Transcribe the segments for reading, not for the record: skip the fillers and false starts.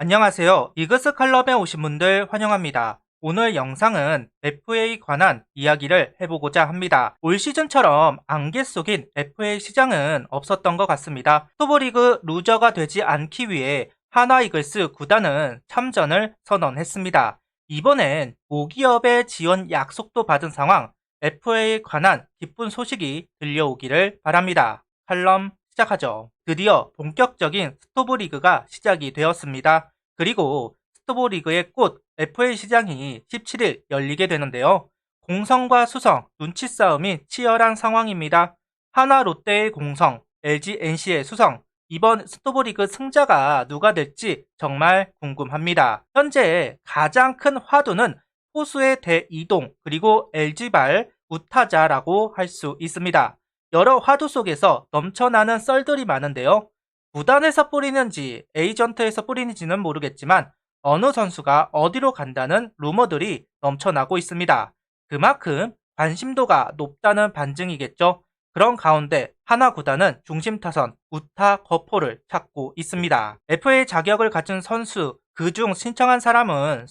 안녕하세요. 이그스 칼럼에 오신 분들 환영합니다. 오늘 영상은 FA에 관한 이야기를 해보고자 합니다. 올 시즌처럼 안개 속인 FA 시장은 없었던 것 같습니다. 스토브리그 루저가 되지 않기 위해 한화 이글스 구단은 참전을 선언했습니다. 이번엔 모기업의 지원 약속도 받은 상황, FA에 관한 기쁜 소식이 들려오기를 바랍니다. 칼럼 시작하죠. 드디어 본격적인 스토브리그가 시작이 되었습니다. 그리고 스토브리그의 꽃 FA 시장이 17일 열리게 되는데요. 공성과 수성, 눈치 싸움이 치열한 상황입니다. 하나 롯데의 공성, LG NC의 수성, 이번 스토브리그 승자가 누가 될지 정말 궁금합니다. 현재 가장 큰 화두는 포수의 대이동 그리고 LG발 우타자라고 할 수 있습니다. 여러 화두 속에서 넘쳐나는 썰들이 많은데요. 구단에서 뿌리는지 에이전트에서 뿌리는지는 모르겠지만 어느 선수가 어디로 간다는 루머들이 넘쳐나고 있습니다. 그만큼 관심도가 높다는 반증이겠죠. 그런 가운데 하나 구단은 중심 타선 우타 거포를 찾고 있습니다. FA 자격을 갖춘 선수 그중 신청한 사람은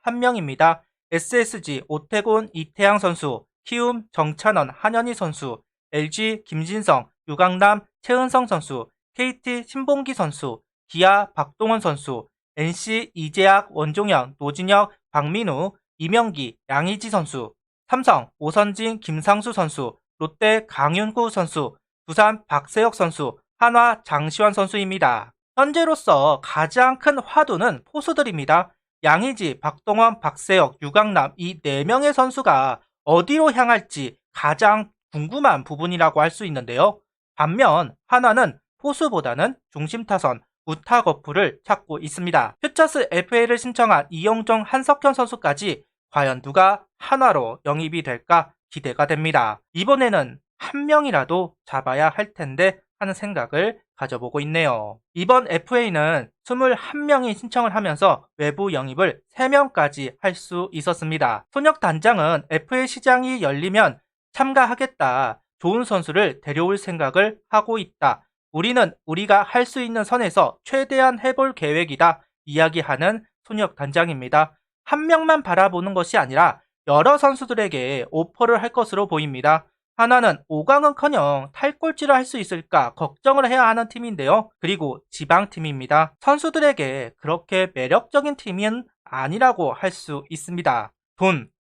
21명입니다. SSG 오태곤 이태양 선수, 키움 정찬원 한현희 선수, LG 김진성, 유강남 최은성 선수, KT 신봉기 선수, 기아 박동원 선수, NC 이재학 원종현 노진혁 박민우 이명기 양의지 선수, 삼성 오선진 김상수 선수, 롯데 강윤구 선수, 두산 박세혁 선수, 한화 장시환 선수입니다. 현재로서 가장 큰 화두는 포수들입니다. 양의지, 박동원, 박세혁, 유강남 이 4명의 선수가 어디로 향할지 가장 궁금한 부분이라고 할 수 있는데요. 반면 하나는 포수보다는 중심 타선 우타 거푸를 찾고 있습니다. 퓨처스 FA를 신청한 이영종 한석현 선수까지 과연 누가 한화로 영입이 될까 기대가 됩니다. 이번에는 한 명이라도 잡아야 할 텐데 하는 생각을 가져보고 있네요. 이번 FA는 21명이 신청을 하면서 외부 영입을 3명까지 할 수 있었습니다. 손혁 단장은 FA 시장이 열리면 참가하겠다. 좋은 선수를 데려올 생각을 하고 있다. 우리는 우리가 할 수 있는 선에서 최대한 해볼 계획이다. 이야기하는 손혁 단장입니다. 한 명만 바라보는 것이 아니라 여러 선수들에게 오퍼를 할 것으로 보입니다. 하나는 5강은커녕 탈꼴찌를 할 수 있을까 걱정을 해야 하는 팀인데요. 그리고 지방팀입니다. 선수들에게 그렇게 매력적인 팀은 아니라고 할 수 있습니다.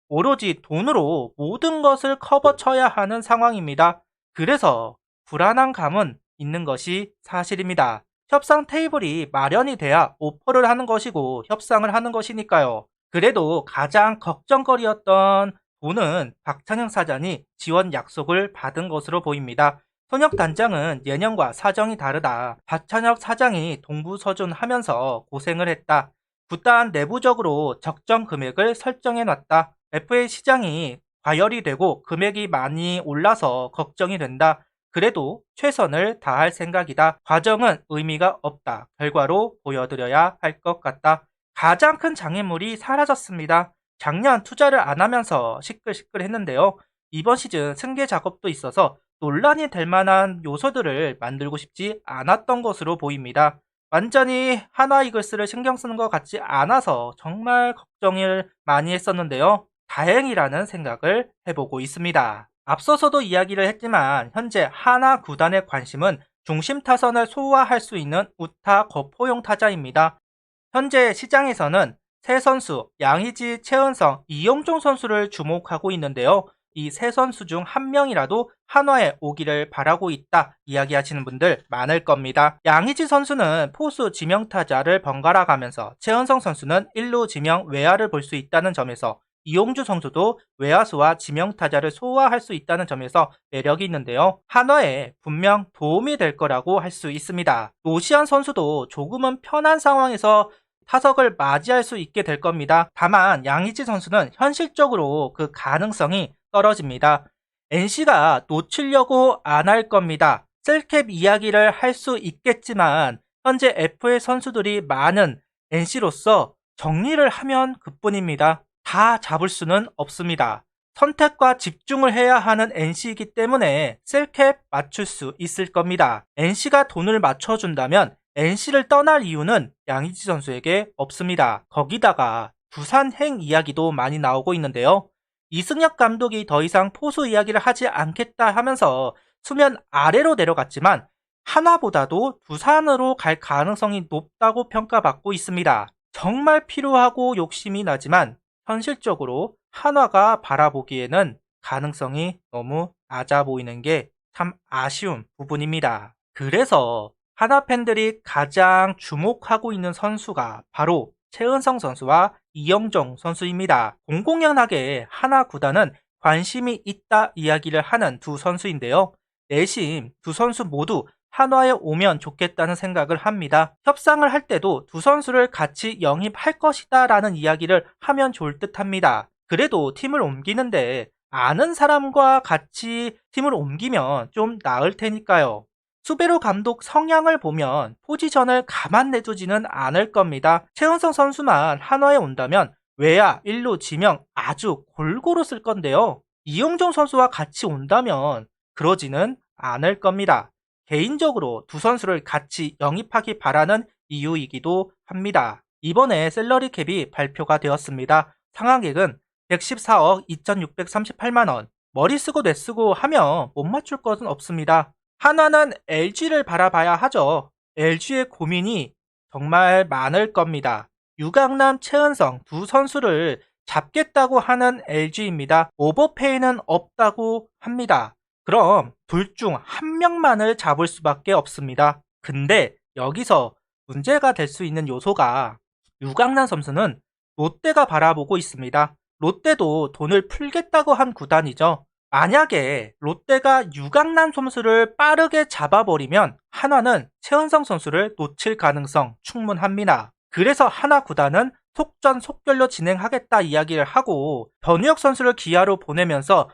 오로지 돈으로 모든 것을 커버쳐야 하는 상황입니다. 그래서 불안한 감은 있는 것이 사실입니다. 협상 테이블이 마련이 돼야 오퍼를 하는 것이고 협상을 하는 것이니까요. 그래도 가장 걱정거리였던 돈은 박찬영 사장이 지원 약속을 받은 것으로 보입니다. 손혁 단장은 예년과 사정이 다르다. 박찬혁 사장이 동부서준하면서 고생을 했다. 구단 내부적으로 적정 금액을 설정해놨다. FA 시장이 과열이 되고 금액이 많이 올라서 걱정이 된다. 그래도 최선을 다할 생각이다. 과정은 의미가 없다. 결과로 보여드려야 할 것 같다. 가장 큰 장애물이 사라졌습니다. 작년 투자를 안 하면서 시끌시끌했는데요. 이번 시즌 승계 작업도 있어서 논란이 될 만한 요소들을 만들고 싶지 않았던 것으로 보입니다. 완전히 한화 이글스를 신경 쓰는 것 같지 않아서 정말 걱정을 많이 했었는데요. 다행이라는 생각을 해보고 있습니다. 앞서서도 이야기를 했지만 현재 한화 구단의 관심은 중심 타선을 소화할 수 있는 우타 거포용 타자입니다. 현재 시장에서는 세 선수 양의지, 최은성, 이영종 선수를 주목하고 있는데요. 이 세 선수 중 한 명이라도 한화에 오기를 바라고 있다 이야기하시는 분들 많을 겁니다. 양의지 선수는 포수 지명타자를 번갈아 가면서 최은성 선수는 1루 지명 외야를 볼 수 있다는 점에서 이용주 선수도 외야수와 지명타자를 소화할 수 있다는 점에서 매력이 있는데요. 한화에 분명 도움이 될 거라고 할 수 있습니다. 노시안 선수도 조금은 편한 상황에서 타석을 맞이할 수 있게 될 겁니다. 다만 양의지 선수는 현실적으로 그 가능성이 떨어집니다. NC가 놓치려고 안 할 겁니다. 셀캡 이야기를 할 수 있겠지만 현재 FA 선수들이 많은 NC로서 정리를 하면 그뿐입니다. 다 잡을 수는 없습니다. 선택과 집중을 해야 하는 NC이기 때문에 셀캡 맞출 수 있을 겁니다. NC가 돈을 맞춰준다면 NC를 떠날 이유는 양의지 선수에게 없습니다. 거기다가 두산행 이야기도 많이 나오고 있는데요. 이승엽 감독이 더 이상 포수 이야기를 하지 않겠다 하면서 수면 아래로 내려갔지만 하나보다도 두산으로 갈 가능성이 높다고 평가받고 있습니다. 정말 필요하고 욕심이 나지만 현실적으로 한화가 바라보기에는 가능성이 너무 낮아 보이는 게 참 아쉬운 부분입니다. 그래서 한화 팬들이 가장 주목하고 있는 선수가 바로 최은성 선수와 이영종 선수입니다. 공공연하게 한화 구단은 관심이 있다 이야기를 하는 두 선수인데요. 내심 두 선수 모두 한화에 오면 좋겠다는 생각을 합니다. 협상을 할 때도 두 선수를 같이 영입할 것이다 라는 이야기를 하면 좋을 듯 합니다. 그래도 팀을 옮기는데 아는 사람과 같이 팀을 옮기면 좀 나을 테니까요. 수베로 감독 성향을 보면 포지션을 가만 내두지는 않을 겁니다. 최은성 선수만 한화에 온다면 외야, 1루, 지명 아주 골고루 쓸 건데요. 이용종 선수와 같이 온다면 그러지는 않을 겁니다. 개인적으로 두 선수를 같이 영입하기 바라는 이유이기도 합니다. 이번에 셀러리 캡이 발표가 되었습니다. 상한액은 114억 2638만원. 머리 쓰고 뇌 쓰고 하면 못 맞출 것은 없습니다. 한화는 LG를 바라봐야 하죠. LG의 고민이 정말 많을 겁니다. 유강남, 최은성 두 선수를 잡겠다고 하는 LG입니다. 오버페이는 없다고 합니다. 그럼 둘 중 한 명만을 잡을 수밖에 없습니다. 근데 여기서 문제가 될 수 있는 요소가 유강남 선수는 롯데가 바라보고 있습니다. 롯데도 돈을 풀겠다고 한 구단이죠. 만약에 롯데가 유강남 선수를 빠르게 잡아버리면 한화는 최은성 선수를 놓칠 가능성 충분합니다. 그래서 한화 구단은 속전속결로 진행하겠다 이야기를 하고 변우혁 선수를 기아로 보내면서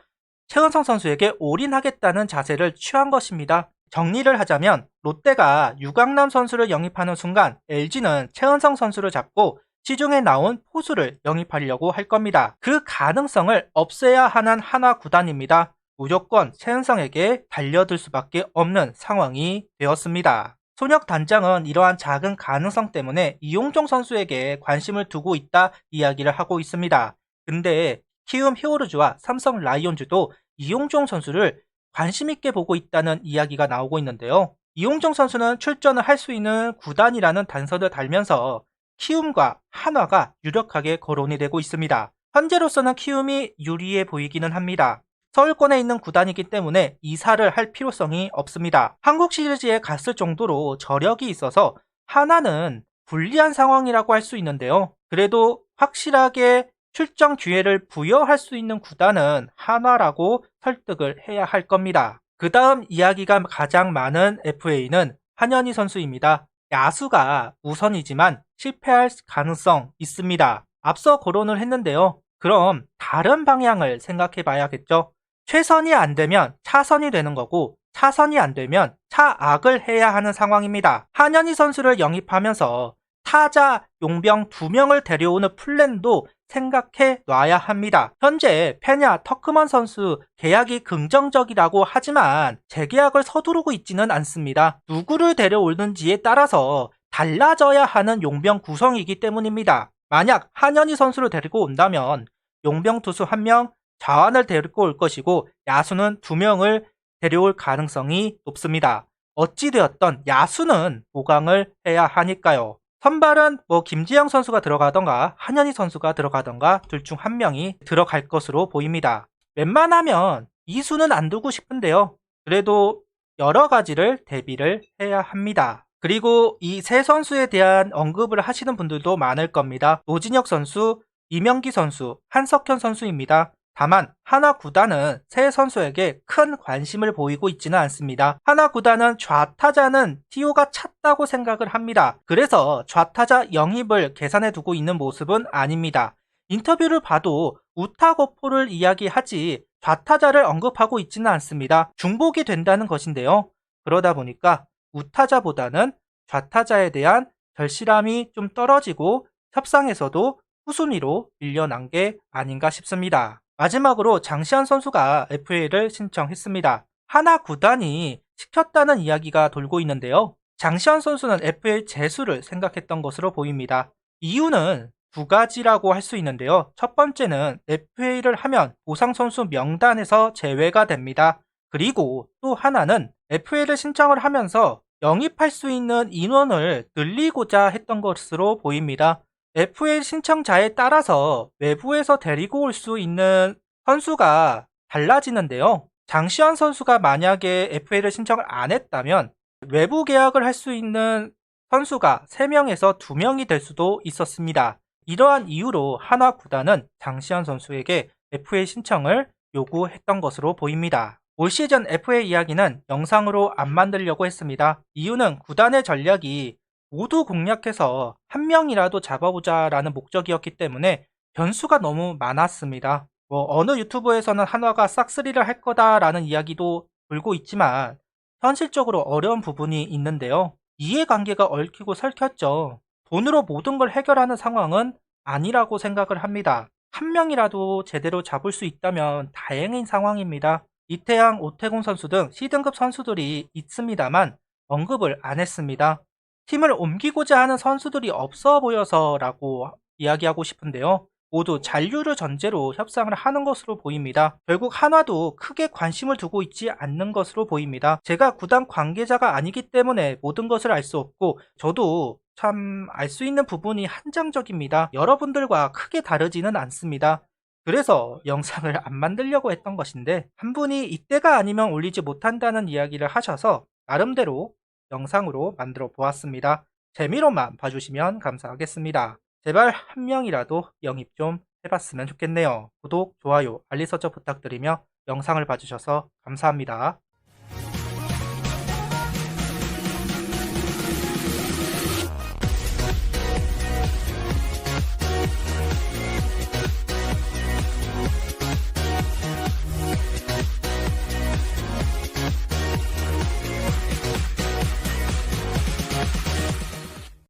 최은성 선수에게 올인하겠다는 자세를 취한 것입니다. 정리를 하자면 롯데가 유강남 선수를 영입하는 순간 LG는 최은성 선수를 잡고 시중에 나온 포수를 영입하려고 할 겁니다. 그 가능성을 없애야 하는 한화 구단입니다. 무조건 최은성에게 달려들 수밖에 없는 상황이 되었습니다. 손혁 단장은 이러한 작은 가능성 때문에 이용종 선수에게 관심을 두고 있다 이야기를 하고 있습니다. 근데 키움 히어로즈와 삼성 라이온즈도 이용종 선수를 관심 있게 보고 있다는 이야기가 나오고 있는데요. 이용종 선수는 출전을 할 수 있는 구단이라는 단서를 달면서 키움과 한화가 유력하게 거론이 되고 있습니다. 현재로서는 키움이 유리해 보이기는 합니다. 서울권에 있는 구단이기 때문에 이사를 할 필요성이 없습니다. 한국 시리즈에 갔을 정도로 저력이 있어서 한화는 불리한 상황이라고 할 수 있는데요. 그래도 확실하게 출전 기회를 부여할 수 있는 구단은 한화라고 설득을 해야 할 겁니다. 그 다음 이야기가 가장 많은 FA는 한현희 선수입니다. 야수가 우선이지만 실패할 가능성 있습니다. 앞서 거론을 했는데요. 그럼 다른 방향을 생각해 봐야겠죠. 최선이 안 되면 차선이 되는 거고 차선이 안 되면 차악을 해야 하는 상황입니다. 한현희 선수를 영입하면서 타자, 용병 2명을 데려오는 플랜도 생각해 놔야 합니다. 현재 페냐, 터크먼 선수 계약이 긍정적이라고 하지만 재계약을 서두르고 있지는 않습니다. 누구를 데려오는지에 따라서 달라져야 하는 용병 구성이기 때문입니다. 만약 한현희 선수를 데리고 온다면 용병 투수 1명, 좌완을 데리고 올 것이고 야수는 2명을 데려올 가능성이 높습니다. 어찌되었던 야수는 보강을 해야 하니까요. 선발은 김지영 선수가 들어가던가 한현희 선수가 들어가던가 둘 중 한 명이 들어갈 것으로 보입니다. 웬만하면 이수는 안 두고 싶은데요. 그래도 여러 가지를 대비를 해야 합니다. 그리고 이 세 선수에 대한 언급을 하시는 분들도 많을 겁니다. 노진혁 선수, 이명기 선수, 한석현 선수입니다. 다만 한화 구단은 세 선수에게 큰 관심을 보이고 있지는 않습니다. 한화 구단은 좌타자는 티오가 찼다고 생각을 합니다. 그래서 좌타자 영입을 계산해 두고 있는 모습은 아닙니다. 인터뷰를 봐도 우타거포를 이야기하지 좌타자를 언급하고 있지는 않습니다. 중복이 된다는 것인데요. 그러다 보니까 우타자보다는 좌타자에 대한 절실함이 좀 떨어지고 협상에서도 후순위로 밀려난 게 아닌가 싶습니다. 마지막으로 장시환 선수가 FA를 신청했습니다. 한화 구단이 시켰다는 이야기가 돌고 있는데요. 장시환 선수는 FA 재수를 생각했던 것으로 보입니다. 이유는 두 가지라고 할 수 있는데요. 첫 번째는 FA를 하면 보상 선수 명단에서 제외가 됩니다. 그리고 또 하나는 FA를 신청을 하면서 영입할 수 있는 인원을 늘리고자 했던 것으로 보입니다. FA 신청자에 따라서 외부에서 데리고 올 수 있는 선수가 달라지는데요. 장시환 선수가 만약에 FA를 신청을 안 했다면 외부 계약을 할 수 있는 선수가 3명에서 2명이 될 수도 있었습니다. 이러한 이유로 한화 구단은 장시환 선수에게 FA 신청을 요구했던 것으로 보입니다. 올 시즌 FA 이야기는 영상으로 안 만들려고 했습니다. 이유는 구단의 전략이 모두 공략해서 한 명이라도 잡아보자라는 목적이었기 때문에 변수가 너무 많았습니다. 어느 유튜브에서는 한화가 싹쓸이를 할 거다라는 이야기도 돌고 있지만 현실적으로 어려운 부분이 있는데요. 이해관계가 얽히고 설켰죠. 돈으로 모든 걸 해결하는 상황은 아니라고 생각을 합니다. 한 명이라도 제대로 잡을 수 있다면 다행인 상황입니다. 이태양, 오태곤 선수 등 C등급 선수들이 있습니다만 언급을 안 했습니다. 팀을 옮기고자 하는 선수들이 없어 보여서라고 이야기하고 싶은데요. 모두 잔류를 전제로 협상을 하는 것으로 보입니다. 결국 한화도 크게 관심을 두고 있지 않는 것으로 보입니다. 제가 구단 관계자가 아니기 때문에 모든 것을 알 수 없고 저도 참 알 수 있는 부분이 한정적입니다. 여러분들과 크게 다르지는 않습니다. 그래서 영상을 안 만들려고 했던 것인데 한 분이 이때가 아니면 올리지 못한다는 이야기를 하셔서 나름대로 영상으로 만들어 보았습니다. 재미로만 봐주시면 감사하겠습니다. 제발 한 명이라도 영입 좀 해봤으면 좋겠네요. 구독, 좋아요, 알림 설정 부탁드리며 영상을 봐주셔서 감사합니다.